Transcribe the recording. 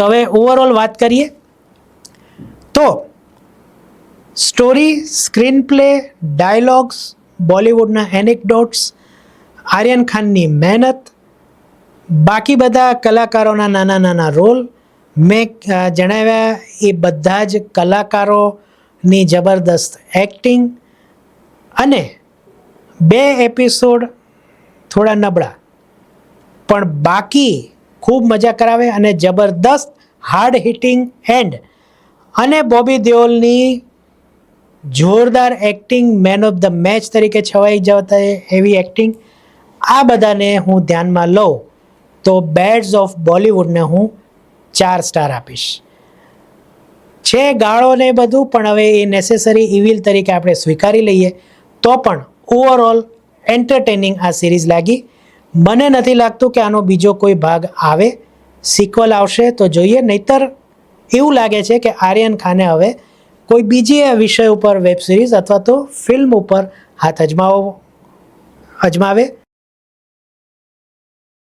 તો હવે ઓવરઓલ વાત કરીએ તો સ્ટોરી, સ્ક્રીન પ્લે, ડાયલોગ્સ, બોલિવૂડના એનેક્ડોટ્સ, આર્યન ખાનની મહેનત, બાકી બધા કલાકારોના નાના નાના રોલ, મેં જણાવ્યા એ બધા જ કલાકારોની જબરદસ્ત એક્ટિંગ, અને 2 એપિસોડ થોડા નબળા પણ બાકી ખૂબ મજા કરાવે અને જબરદસ્ત હાર્ડ હિટિંગ એન્ડ, અને બોબી દેઓલની જોરદાર acting, man of the match તરીકે છવાઈ જતા એવી એક્ટિંગ, આ બધાને હું ધ્યાનમાં લઉં તો બેડ્સ ઓફ બોલિવૂડને હું 4 સ્ટાર આપીશ. છે ગાળો ને બધું, પણ હવે એ નેસેસરી ઇવિલ તરીકે આપણે સ્વીકારી લઈએ તો પણ ઓવરઓલ એન્ટરટેનિંગ આ સિરીઝ લાગી. મને નથી લાગતું કે આનો બીજો કોઈ ભાગ આવે, સિક્વલ આવશે તો જોઈએ, નહીતર એવું લાગે છે કે આર્યન ખાને હવે કોઈ બીજી વિષય ઉપર વેબ સિરીઝ અથવા તો ફિલ્મ ઉપર હાથ અજમાવે